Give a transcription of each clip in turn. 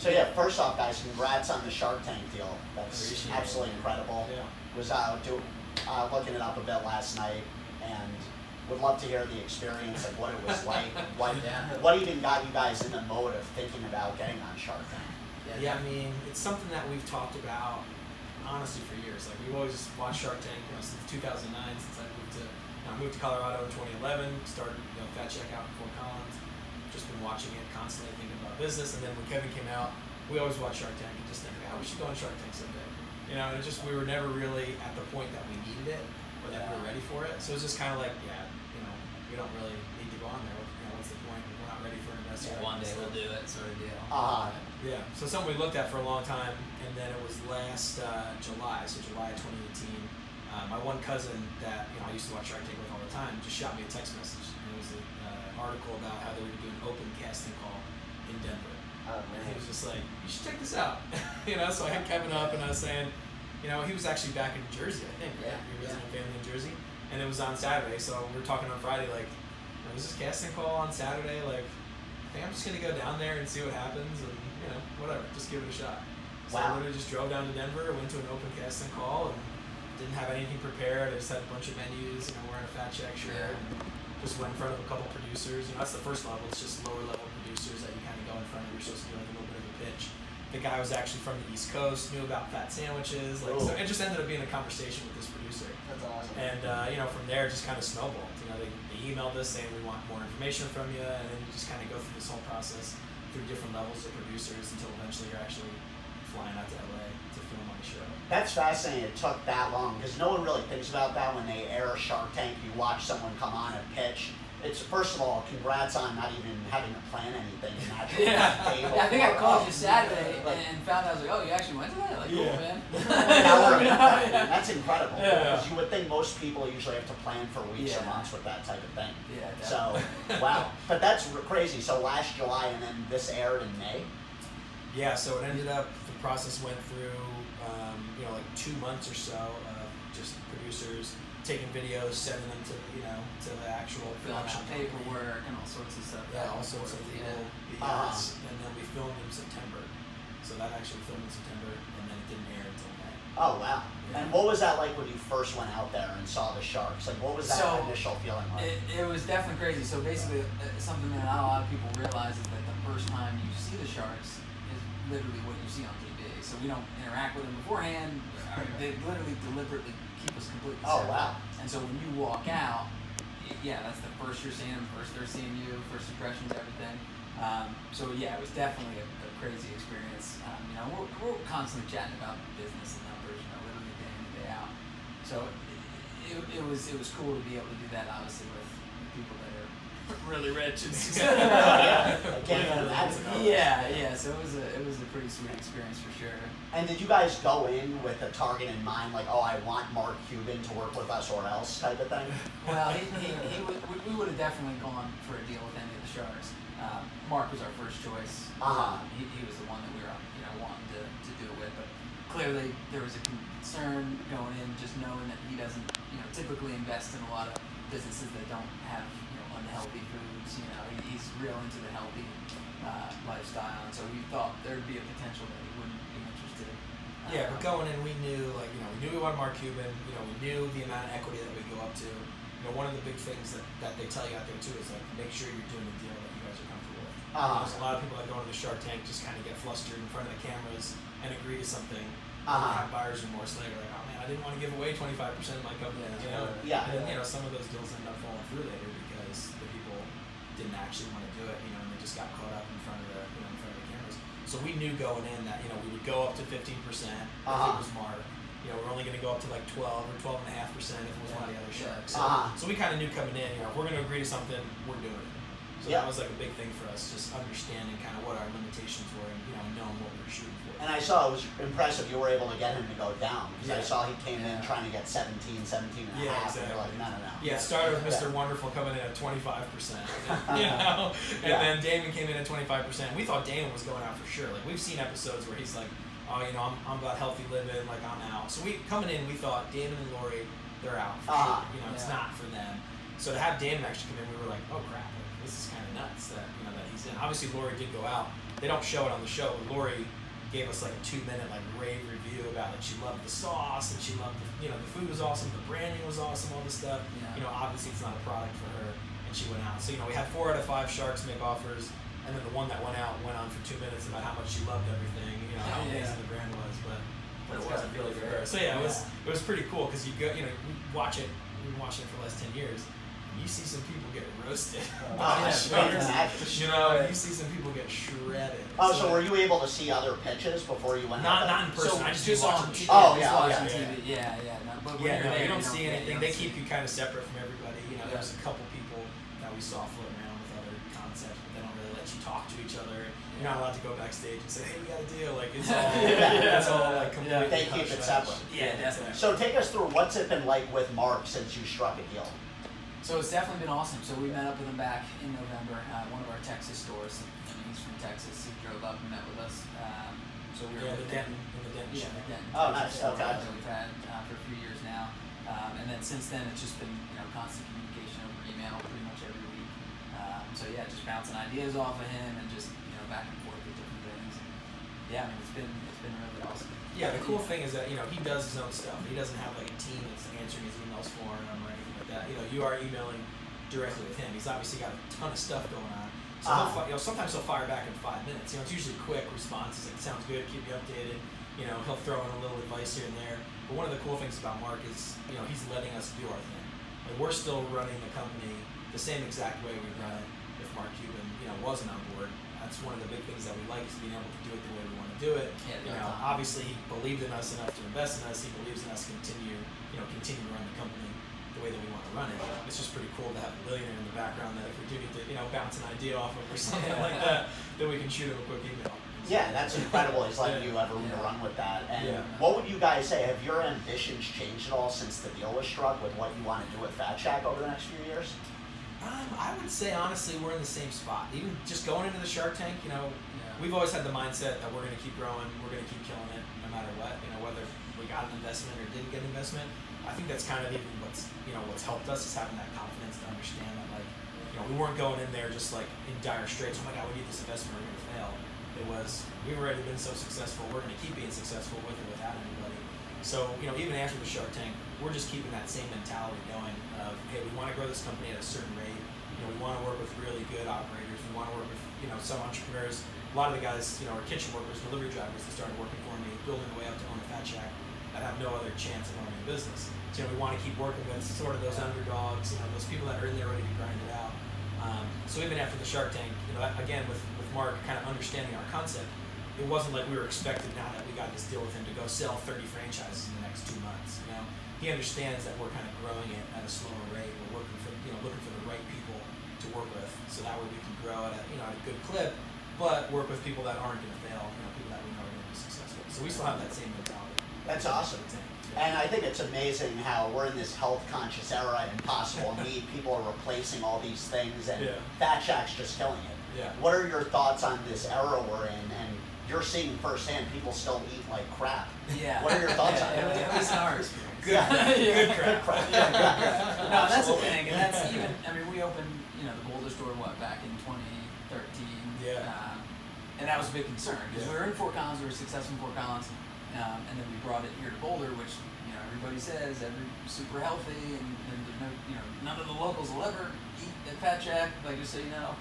So yeah, first off, guys, congrats on the Shark Tank deal. That's absolutely incredible. Yeah. Was looking it up a bit last night, and would love to hear the experience, like what it was like, what even got you guys in the mode of thinking about getting on Shark Tank? Yeah, I mean, it's something that we've talked about honestly for years. Like we've always watched Shark Tank, since 2009, since I moved to Colorado in 2011, started Fat Check out in Fort Collins. Just been watching it constantly, thinking about business, and then when Kevin came out, we always watched Shark Tank and just think, we should go on Shark Tank someday. And we were never really at the point that we needed it or that we were ready for it. So it was just kind of like, we don't really need to go on there. What's the point? We're not ready for an investor. One day we'll do it, sort of deal. Yeah. So something we looked at for a long time, and then it was last July, so July 2018. My one cousin that I used to watch Shark Tank with all the time just shot me a text message, and it was an article about how they were doing an open casting call in Denver. Oh, and he was just like, you should check this out. So I hit Kevin up and I was saying, he was actually back in Jersey, I think, right? He was visiting family in Jersey, and it was on Saturday. So we were talking on Friday, like, there's this casting call on Saturday, like, I think I'm just gonna go down there and see what happens, and whatever, just give it a shot. So I literally just drove down to Denver, went to an open casting call, and didn't have anything prepared. I just had a bunch of menus, wearing a Fat Check shirt, and just went in front of a couple producers. That's the first level. It's just lower level producers that you kind of go in front of. You're supposed to do like a little bit of a pitch. The guy was actually from the East Coast, knew about fat sandwiches. So it just ended up being a conversation with this producer. That's awesome. And from there, it just kind of snowballed. They emailed us saying we want more information from you, and then you just kind of go through this whole process through different levels of producers until eventually you're actually flying out to LA to film on the show. That's fascinating. It took that long because no one really thinks about that when they air Shark Tank. You watch someone come on and pitch. It's first of all, congrats on not even having to plan anything. I think I called you Saturday and found out. I was like, oh, you actually went to that? Like, cool, man. That's incredible. Because you would think most people usually have to plan for weeks or months with that type of thing. Yeah, definitely. So, wow. But that's crazy. So last July, and then this aired in May? Yeah, so it ended up, the process went through, like 2 months or so of just producers taking videos, sending them to the actual production paperwork and all sorts of stuff. Yeah, all sorts of legal BS. And then we filmed in September. So that actually filmed in September, and then it didn't air until May. Oh, wow. Yeah. And what was that like when you first went out there and saw the sharks? Like, what was that initial feeling like? It was definitely crazy. So basically, something that not a lot of people realize is that the first time you see the sharks is literally what you see on TV. So we don't interact with them beforehand. They literally deliberately keep us completely separate. Oh, wow. And so when you walk out, that's the first you're seeing them, first they're seeing you, first impressions, everything. It was definitely a crazy experience. We're constantly chatting about business and numbers, literally day in and day out. So it was cool to be able to do that, obviously, with people that are really rich and successful. So it was a pretty sweet experience for sure. And did you guys go in with a target in mind, like, oh, I want Mark Cuban to work with us or else type of thing? Well, we would have definitely gone for a deal with any of the Sharks. Mark was our first choice. He was the one that we were wanting to do it with, but clearly there was a concern going in, just knowing that he doesn't typically invest in a lot of businesses that don't have unhealthy foods. He's real into the healthy lifestyle, and so we thought there'd be a potential that he wouldn't be interested. But going in, we knew we knew we wanted Mark Cuban. We knew the amount of equity that we go up to. One of the big things that they tell you out there too is like, make sure you're doing a deal that you guys are comfortable with. There's a lot of people that go into the Shark Tank just kind of get flustered in front of the cameras and agree to something. Have buyer's remorse later, like, oh man, I didn't want to give away 25% of my company. And then some of those deals end up falling through later because the people didn't actually want to do it, and they just got caught up in front of the cameras. So we knew going in that we would go up to 15% if it was Mark. We're only going to go up to like 12 or 12.5% if it was one of the other sharks. So we kind of knew coming in, if we're going to agree to something, we're doing it. So that was like a big thing for us, just understanding kind of what our limitations were and knowing what we were shooting for. And I saw it was impressive you were able to get him to go down because I saw he came in trying to get 17 and a half. Exactly. And you're like, no. Yeah, it started with Mr. Wonderful coming in at 25%. And then Damon came in at 25%. We thought Damon was going out for sure. Like, we've seen episodes where he's like, oh, I'm about healthy living, like I'm out. So coming in, we thought Damon and Lori, they're out for sure. It's not for them. So to have Damon actually come in, we were like, oh crap, this is kind of nuts that that he's in. Obviously, Lori did go out, they don't show it on the show. But Lori gave us like a 2-minute like rave review about like she loved the sauce and she loved the food was awesome, the branding was awesome, all this stuff. Obviously it's not a product for her, and she went out. So we had 4 out of 5 sharks make offers, and then the one that went out went on for 2 minutes about how much she loved everything, how amazing the brand was, but it wasn't really for her. So it was pretty cool because you go, we watch it. We've been watching it for the last 10 years. You see some people get roasted. You see some people get shredded. Oh, so were you able to see other pitches before you went out? Not in person. I just on TV. TV. You don't see anything. They keep you kind of separate from everybody. There's a couple people that we saw floating around with other concepts, but they don't really let you talk to each other. You're not allowed to go backstage and say, "Hey, we got a deal." Like it's all, it's all like completely. They keep it separate. Yeah, definitely. So take us through what's it been like with Mark since you struck a deal. So it's definitely been awesome. So we met up with him back in November at one of our Texas stores. He's from Texas. He drove up and met with us. So we were the Denton. Oh, nice. Okay. That we've had for a few years now, and then since then it's just been constant communication over email pretty much every week. Just bouncing ideas off of him and just back and forth with different things. It's been really awesome. Yeah, the cool thing is that he does his own stuff. He doesn't have like a team that's answering his emails for him or anything like that. You are emailing directly with him. He's obviously got a ton of stuff going on. So sometimes he'll fire back in 5 minutes. It's usually quick responses. Like, sounds good, keep you updated. He'll throw in a little advice here and there. But one of the cool things about Mark is he's letting us do our thing. Like, we're still running the company the same exact way we run it if Mark Cuban wasn't on board. That's one of the big things that we like, is being able to do it the way we want to do it. Obviously he believed in us enough to invest in us. He believes in us to continue to run the company the way that we want to run it. It's just pretty cool to have a billionaire in the background that if we do need to bounce an idea off of or something like that, then we can shoot him a quick email. Yeah, that's incredible. He's letting you have room to run with that. And what would you guys say? Have your ambitions changed at all since the deal was struck with what you want to do with Fat Shack over the next few years? I would say honestly we're in the same spot. Even just going into the Shark Tank, we've always had the mindset that we're going to keep growing, we're going to keep killing it no matter what. Whether we got an investment or didn't get an investment. I think that's kind of even what's helped us, is having that confidence to understand that we weren't going in there just like in dire straits. Oh my God, we need this investment, we're going to fail. It was, we've already been so successful, we're going to keep being successful with or without anybody. So even after the Shark Tank, we're just keeping that same mentality going of, hey, we want to grow this company at a certain rate. We want to work with really good operators. We want to work with some entrepreneurs. A lot of the guys are kitchen workers, delivery drivers that started working for me, building their way up to own a Fat Shack that have no other chance of owning a business. So we want to keep working with sort of those underdogs, those people that are in there ready to grind it out. So even after the Shark Tank, again with Mark kind of understanding our concept, it wasn't like we were expected now that we got this deal with him to go sell 30 franchises in the next 2 months. He understands that we're kind of growing it at a slower rate. We're working for looking for the right people to work with, so that way we can grow at a good clip, but work with people that aren't going to fail. People that we know are going to be successful. So we still have that same mentality. That's awesome. And I think it's amazing how we're in this health-conscious era and Impossible Meat. People are replacing all these things, and Fat Shack's just killing it. Yeah. What are your thoughts on this era we're in? And you're seeing firsthand people still eat like crap. Yeah. What are your thoughts on it? At least in our experience. Good crap. No, that's the thing, and that's even. We opened the Boulder store back in 2013. Yeah. And that was a big concern because we were in Fort Collins, we were successful in Fort Collins, and then we brought it here to Boulder, which everybody says super healthy, and none of the locals will ever eat at Fat Shack, just so you know.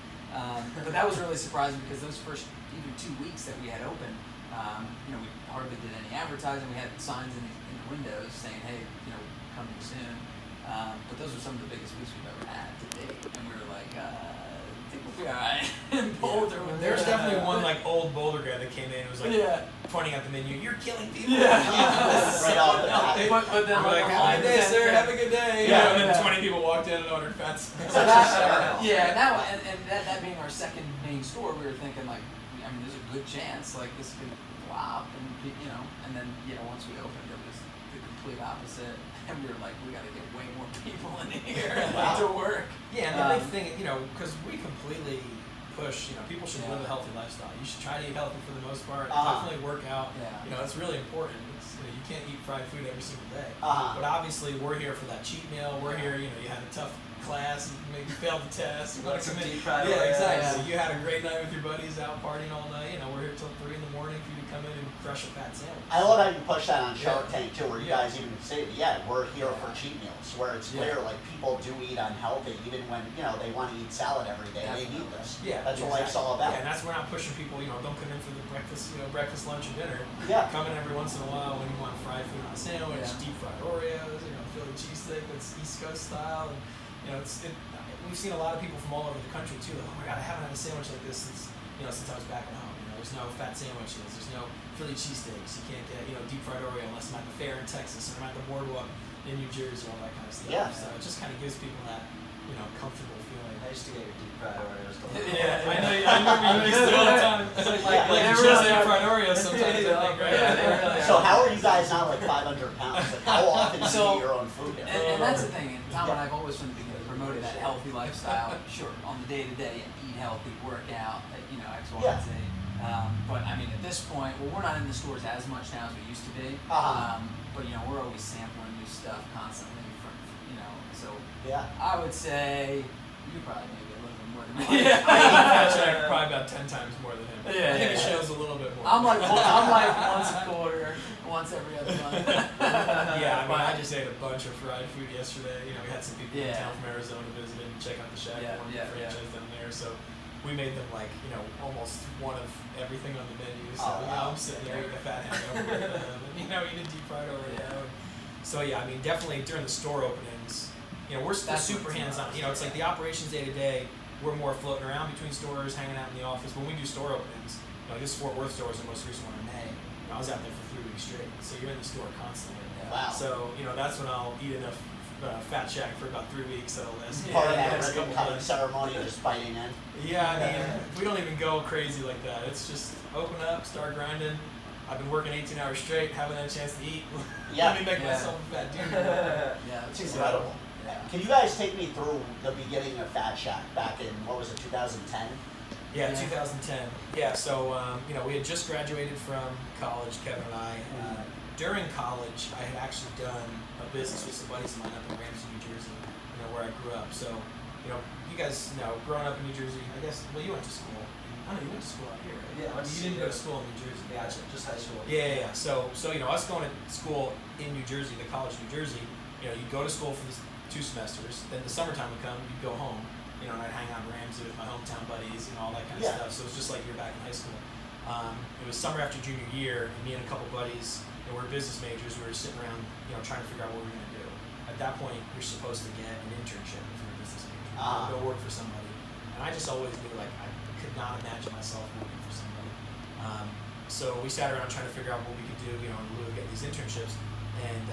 But that was really surprising because those first even 2 weeks that we had open, we hardly did any advertising. We had signs in the windows saying, "Hey, coming soon." But those were some of the biggest weeks we've ever had to date, and we were like, I think we'll be all right in Boulder. There's definitely one old Boulder guy that came in and was pointing at the menu, "You're killing people." Right off the bat. But then we're like, "Have a good day, sir. Have a good day." And then 20 people walked in and ordered fats. Now and that being our second main store, we were thinking there's a good chance this could flop, and then once we opened, it was the complete opposite, and we were like, we got to get way more people in here to work. Yeah, and the big thing, because we completely push. You know, people should live a healthy lifestyle. You should try to eat healthy for the most part. Uh-huh. Definitely work out. Yeah. You know, it's really important. It's, you know, you can't eat fried food every single day. Uh-huh. But obviously, we're here for that cheat meal. We're here. You know, you had a tough class, maybe failed the test. You want to come in. Yeah, exactly. So you had a great night with your buddies out partying all night. You know, we're here till 3 in the morning for you to come in and crush a fat sandwich. I love how you push that on Shark Tank too, where you guys even say, we're here for cheat meals, where it's clear like people do eat unhealthy, even when they want to eat salad every day. They need this. Yeah, that's what life's all about. Yeah, and that's where I'm pushing people. You know, don't come in for the breakfast, lunch, and dinner. Yeah, come in every once in a while when you want fried food on a sandwich, deep fried Oreos, Philly cheesesteak that's East Coast style, and we've seen a lot of people from all over the country too. Like, oh my God, I haven't had a sandwich like this since I was back at home. There's no fat sandwiches. There's no Philly cheesesteaks. You can't get deep fried Oreo unless I'm at the fair in Texas or I'm at the boardwalk in New Jersey, all that kind of stuff. Yeah. So it just kind of gives people that comfortable feeling. I used to get your deep fried Oreos. Yeah, I remember you used to all the time. Like just deep fried Oreos sometimes. I think, right? Yeah, so how are you guys not like 500 pounds? Like how often do you eat your own food? And that's the thing. And Tom and I have always from the beginning promoted that healthy lifestyle. Sure, on the day-to-day, eat healthy, work out, X, Y, and Z. But I mean, at this point, we're not in the stores as much now as we used to be. But we're always sampling new stuff constantly. So I would say you probably maybe a little bit more than me. Yeah, I eat probably about 10 times more than him. I think it shows a little bit more. I'm like once a quarter, once every other month. Yeah, I mean, I just ate a bunch of fried food yesterday. We had some people in town from Arizona visiting and check out the Shack franchise down there. So we made them almost one of everything on the menu. So I'm sitting there eating a fat hamburger with them, and eating a deep fried Oreo. So I mean, definitely during the store openings, we're still super hands-on. It's like the operations day to day. We're more floating around between stores, hanging out in the office. When we do store openings, this Fort Worth store was the most recent one in May. I was out there for 3 weeks straight, so you're in the store constantly. Wow. So that's when I'll eat enough Fat Shack for about 3 weeks. So that's part of that ribbon cutting ceremony, just biting in. Yeah, I mean, we don't even go crazy like that. It's just open up, start grinding. I've been working 18 hours straight, haven't had a chance to eat. Let me make myself a fat dude. It's incredible. Can you guys take me through the beginning of Fat Shack back in, 2010? Yeah, 2010. Yeah, so, we had just graduated from college, Kevin and I. During college, I had actually done a business with some buddies of mine up in Ramsey, New Jersey, where I grew up. So, you guys know, growing up in New Jersey, I guess, you went to school. I know you went to school out here, right? Yeah, you didn't go to school in New Jersey. Gotcha. Just high school. Yeah. So us going to school in New Jersey, the college in New Jersey, you go to school for these 2 semesters. Then the summertime would come, you'd go home. And I'd hang out in Ramsey with my hometown buddies and all that kind of stuff. So it was just like you're back in high school. It was summer after junior year, and me and a couple buddies, we're business majors. We were sitting around, trying to figure out what we were going to do. At that point, you're supposed to get an internship if you're a business major. Go work for somebody. And I just always knew, I could not imagine myself working for somebody. So we sat around trying to figure out what we could do, in lieu of getting these internships. And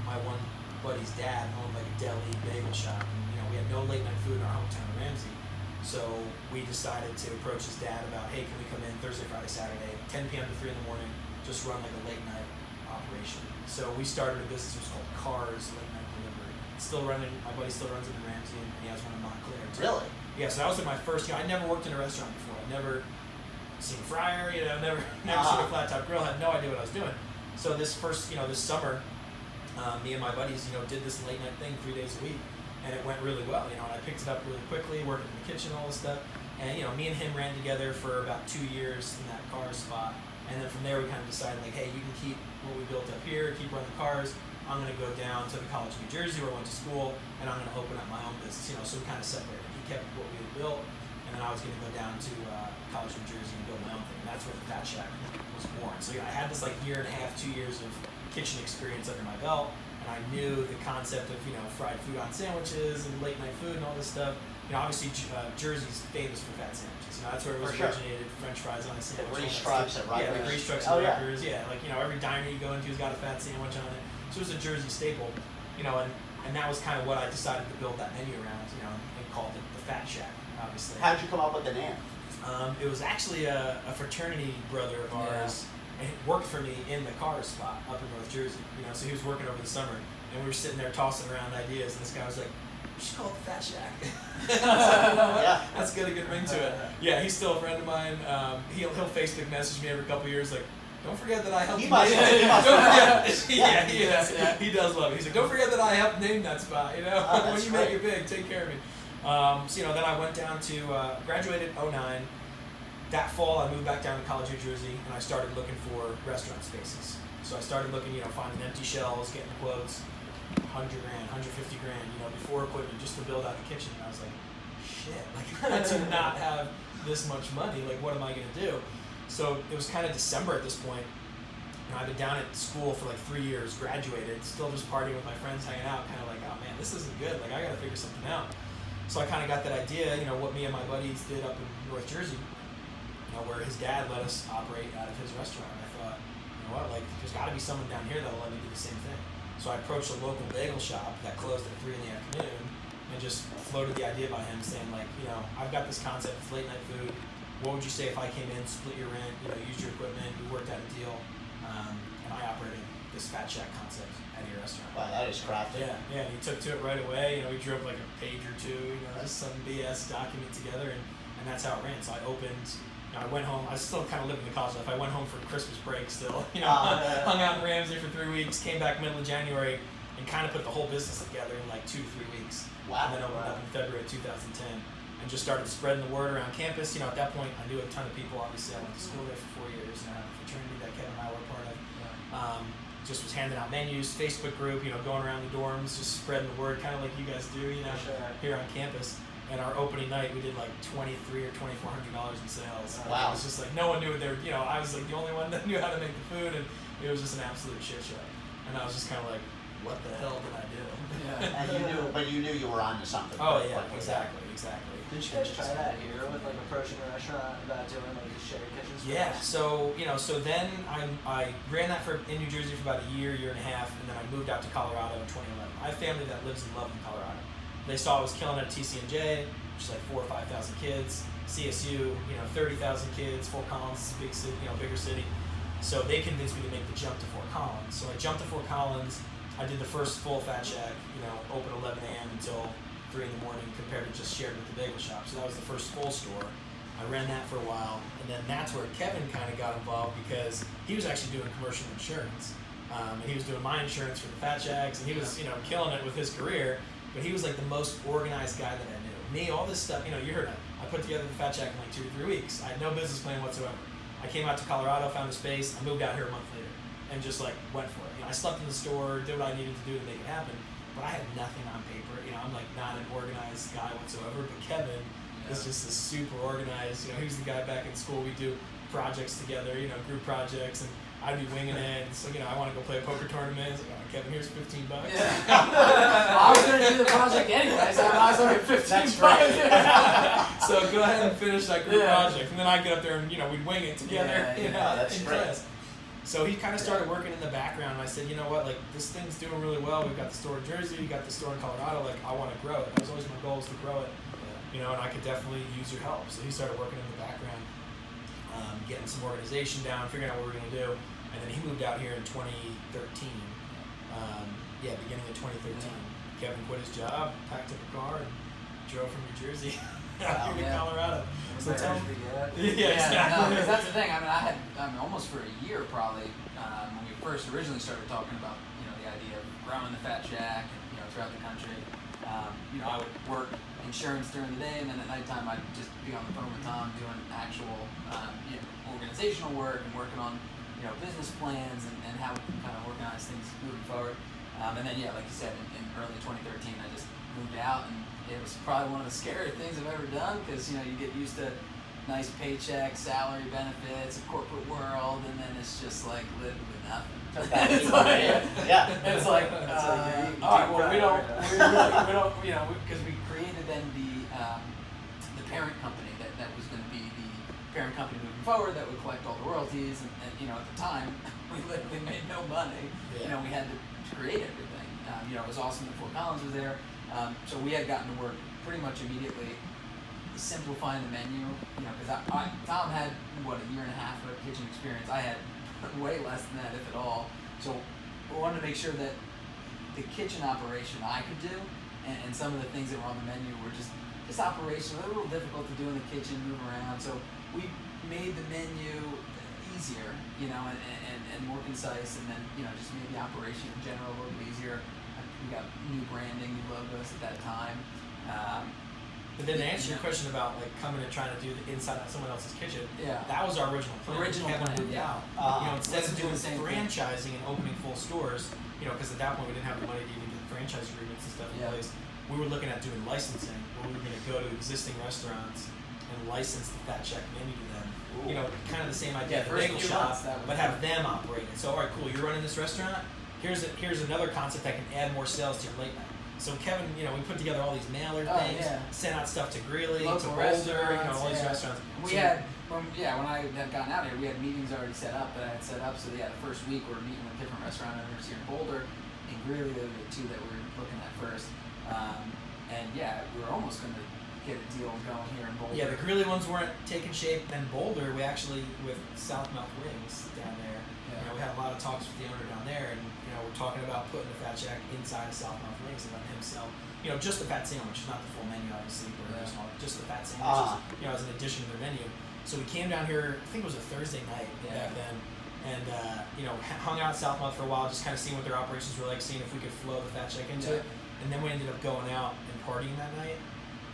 my one buddy's dad owned a deli bagel shop. And, we had no late night food in our hometown of Ramsey. So we decided to approach his dad about, hey, can we come in Thursday, Friday, Saturday, 10 p.m. to 3 in the morning, just run a late night operation. So we started a business, it was called Cars Late Night Delivery. It's still running, my buddy still runs it in Ramsey, and he has one in Montclair too. Really? Yeah, so that was my first, I'd never worked in a restaurant before. I'd never seen a fryer, never seen a flat top grill, had no idea what I was doing. So this first, this summer, me and my buddies, did this late night thing 3 days a week. And it went really well, and I picked it up really quickly, working in the kitchen, all this stuff. And, me and him ran together for about 2 years in that car spot. And then from there, we kind of decided, hey, you can keep what we built up here, keep running cars. I'm going to go down to the College of New Jersey where I went to school, and I'm going to open up my own business, so we kind of separated. He kept what we had built, and then I was going to go down to College of New Jersey and build my own thing. And that's where the Fat Shack was born. So, I had this, year and a half, 2 years of kitchen experience under my belt. I knew the concept of, fried food on sandwiches and late night food and all this stuff. Obviously Jersey's famous for fat sandwiches. That's where it was originated. French fries on a sandwich. The grease trucks at Rutgers. Yeah, the grease trucks at Rutgers. Yeah, every diner you go into has got a fat sandwich on it. So it was a Jersey staple. And that was kind of what I decided to build that menu around. And called it the Fat Shack. Obviously. How'd you come up with the name? It was actually a fraternity brother of ours. And he worked for me in the car spot up in North Jersey. So he was working over the summer, and we were sitting there tossing around ideas, and this guy was like, "You should call it the Fat Shack." So, you know what? Yeah. That's got a good ring to it. Yeah, he's still a friend of mine. He'll Facebook message me every couple of years like, "Don't forget that I helped He name must. it." He must. Don't forget. Yeah. He is. Yeah. He does love it. He's like, "Don't forget that I helped name that spot. You know, Oh, when that's you great. make it big, take care of me." So you know, then I went down to graduated '09. That fall, I moved back down to College, New Jersey, and I started looking for restaurant spaces. So I started looking, you know, finding empty shells, getting quotes, $100,000, $150,000, you know, before equipment just to build out the kitchen. And I was like, shit, like I do not have this much money. Like, what am I gonna do? So it was kind of December at this point. You know, I've been down at school for like 3 years, graduated, still just partying with my friends, hanging out, kind of like, oh man, this isn't good. Like, I gotta figure something out. So I kind of got that idea, you know, what me and my buddies did up in North Jersey, you know, where his dad let us operate out of his restaurant. And I thought, you know what, like, there's got to be someone down here that'll let me do the same thing. So I approached a local bagel shop that closed at 3 in the afternoon and just floated the idea by him, saying, like, you know, I've got this concept, it's late night food. What would you say if I came in, split your rent, you know, used your equipment, we worked out a deal, and I operated this Fat Shack concept at your restaurant. Wow, that is crafty. Yeah, and he took to it right away. You know, we drove like a page or two, you know, just some BS document together, and that's how it ran. So I opened, you know, I went home. I was still kind of living the college life. I went home for Christmas break still, you know, hung out in Ramsey for 3 weeks, came back middle of January, and kind of put the whole business together in like 2 to 3 weeks. Wow. And then opened up in February of 2010, and just started spreading the word around campus. You know, at that point, I knew a ton of people. Obviously, I went to school there for 4 years, and I had a fraternity that Kevin and I were part of. Just was handing out menus, Facebook group, you know, going around the dorms, just spreading the word, kind of like you guys do, you know, here on campus. And our opening night, we did like $2,300 or $2,400 in sales. Wow. It was just like no one knew what they were. You know, I was like the only one that knew how to make the food, and it was just an absolute shit show. And I was just kind of like, what the hell did I do? And you knew you were onto something. Oh pretty yeah, quickly. exactly. Did you guys try that here with like approaching a restaurant about doing like a shared kitchen space? Yeah, so you know, so then I ran that in New Jersey for about a year and a half, and then I moved out to Colorado in 2011. I have family that lives and loves in Colorado. They saw I was killing it at TCNJ, which is like 4,000 or 5,000 kids. CSU, you know, 30,000 kids. Fort Collins is a big city, you know, bigger city. So they convinced me to make the jump to Fort Collins. So I jumped to Fort Collins. I did the first full Fat Shack, you know, open 11 a.m. until 3 in the morning, compared to just shared with the bagel shop. So that was the first full store. I ran that for a while, and then that's where Kevin kind of got involved, because he was actually doing commercial insurance. And he was doing my insurance for the Fat Shacks, and he was, you know, killing it with his career. But he was like the most organized guy that I knew. Me, all this stuff, you know, you heard it. I put together the Fat Shack in like 2 to 3 weeks. I had no business plan whatsoever. I came out to Colorado, found a space, I moved out here a month later, and just like went for it. You know, I slept in the store, did what I needed to do to make it happen. But I had nothing on paper. You know, I'm like not an organized guy whatsoever. But Kevin is just a super organized. You know, he was the guy back in school. We do projects together. You know, group projects, and I'd be winging it. And so you know, I want to go play a poker tournament. It's like, oh, Kevin, here's $15. Yeah. I was gonna do the project anyway, so I was only $15. So go ahead and finish that group project, and then I'd get up there and you know we'd wing it together. You know, that's in great. class. So he kind of started working in the background, and I said, you know what, like, this thing's doing really well. We've got the store in Jersey, we got the store in Colorado, like, I want to grow it. That was always my goal, is to grow it, you know, and I could definitely use your help. So he started working in the background, getting some organization down, figuring out what we were going to do, and then he moved out here in 2013. Beginning of 2013. Kevin quit his job, packed up a car, and drove from New Jersey out here to Colorado. So tell him. No, because that's the thing. I mean, almost for a year probably, when we first originally started talking about, you know, the idea of growing the Fat Shack, you know, throughout the country. You know, I would work insurance during the day, and then at nighttime I'd just be on the phone with Tom doing actual, you know, organizational work and working on, you know, business plans and how we can kind of organize things moving forward. And then, like you said, in early 2013, I just moved out, and it was probably one of the scariest things I've ever done, because, you know, you get used to nice paycheck, salary benefits, a corporate world, and then it's just like living with nothing. It's like, it's like, all right, well, we don't, you know, because we created then the parent company that was going to be the parent company moving forward that would collect all the royalties, and you know, at the time, we literally made no money. You know, we had to create everything. You know, it was awesome that Fort Collins was there. So we had gotten to work pretty much immediately simplifying the menu, you know, because Tom had, a year and a half of kitchen experience. I had way less than that, if at all. So we wanted to make sure that the kitchen operation I could do, and some of the things that were on the menu were just operational, a little difficult to do in the kitchen, move around. So we made the menu easier, and more concise, and then just made the operation in general a little bit easier. We got new branding, new logos at that time. But then to answer your question about like coming and trying to do the inside of someone else's kitchen, that was our original plan. Kevin moved out. Instead of doing franchising and opening full stores, because at that point we didn't have the money to even get franchise agreements and stuff in place. We were looking at doing licensing, where we were going to go to existing restaurants and license the Fat Check menu to them. Kind of the same idea, the bagel shop, but have them operate it. So, all right, cool, you're running this restaurant. Here's another concept that can add more sales to your late night. So Kevin, we put together all these mailer things, sent out stuff to Greeley, to Boulder, all these restaurants. We had, when I had gotten out here, we had meetings already set up that I had set up. So the first week we were meeting with different restaurant owners here in Boulder, and Greeley, they were the two that we were looking at first. We were almost going to get a deal going here in Boulder. Yeah, the Greeley ones weren't taking shape. Then Boulder, we actually, with Southmouth Wings down there, we had a lot of talks with the owner down there, and we're talking about putting the Fat Shack inside of Southmouth Wings and letting him sell, just the fat sandwich, not the full menu, obviously, just the fat sandwiches, as an addition to their menu. So we came down here, I think it was a Thursday night back then, and hung out at Southmouth for a while, just kind of seeing what their operations were like, seeing if we could flow the Fat Shack into it. And then we ended up going out and partying that night,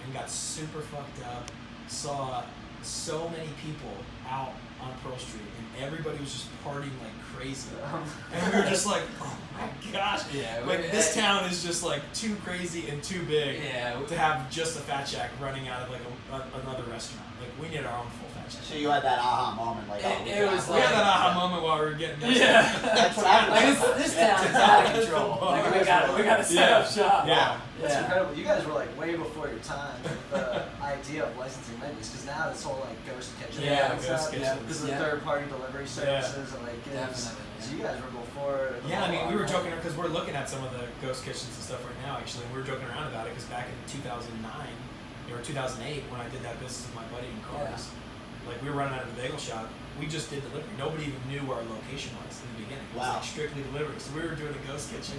and got super fucked up. Saw so many people out on Pearl Street, and everybody was just partying like crazy. And we were just like, oh my gosh, this town is just like too crazy and too big to have just a Fat Shack running out of like another restaurant. Like we need our own full Fat Shack. So you had that aha moment, like we had that aha moment while we were getting this. That's what happened. Like this town is out of control. Like we got to set up shop. That's incredible. You guys were like way before your time with the idea of licensing menus, because now this whole like ghost kitchen ghost kitchen. This is third-party delivery services and like gigs. So you guys were before. We were joking because we're looking at some of the ghost kitchens and stuff right now. Actually, and we were joking around about it because back in 2009 or 2008 when I did that business with my buddy in cars, like we were running out of the bagel shop. We just did delivery. Nobody even knew where our location was in the beginning. It was like strictly delivery. So we were doing a ghost kitchen,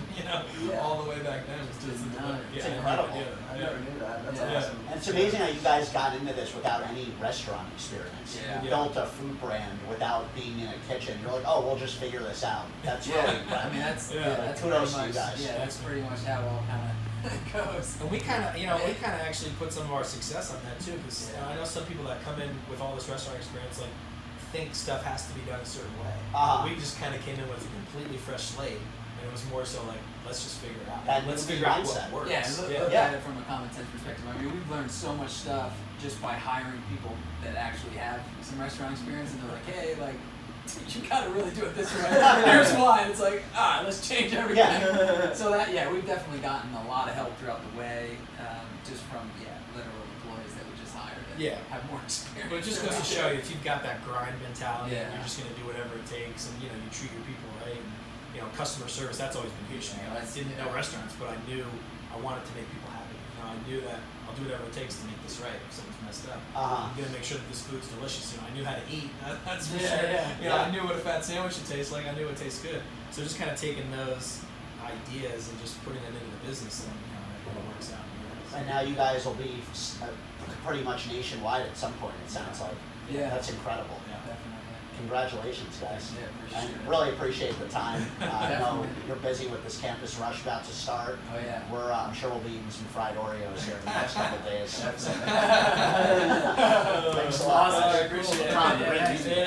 all the way back then. It was just delivery. It's incredible. I never knew that. That's awesome. And it's amazing how you guys got into this without any restaurant experience. You built a food brand without being in a kitchen. You're like, oh, we'll just figure this out. That's really incredible. I mean, that's kudos to you guys. Yeah, that's pretty much how it all kind of goes. And we kind of, we kind of actually put some of our success on that too, because I know some people that come in with all this restaurant experience, like, think stuff has to be done a certain way. We just kind of came in with a completely fresh slate, and it was more so like, let's just figure it out. Let's figure out what works. Look at it from a common sense perspective. I mean, we've learned so much stuff just by hiring people that actually have some restaurant experience, and they're like, hey, like, you gotta really do it this way. Here's why. And it's like, let's change everything. So that, we've definitely gotten a lot of help throughout the way, just from, literal employees that we just hired that have more experience. But it just goes to show you, if you've got that grind mentality, and you're just gonna do whatever it takes, and you treat your people right, and customer service, that's always been huge to me. I didn't know restaurants, but I knew I wanted to make people happy. I knew that I'll do whatever it takes to make this right if something's messed up. I'm gonna make sure that this food's delicious. I knew how to eat. That's for sure. I knew what a fat sandwich should taste like. I knew it tastes good. So just kind of taking those ideas and just putting them into the business, and it works out. And now you guys will be pretty much nationwide at some point. It sounds like. That's incredible. Definitely. Congratulations, guys. Appreciate it. Really appreciate the time. I know you're busy with this campus rush about to start. Oh yeah. I'm sure we'll be eating some fried Oreos here in the next couple of days. Thanks a lot. Awesome. I appreciate it.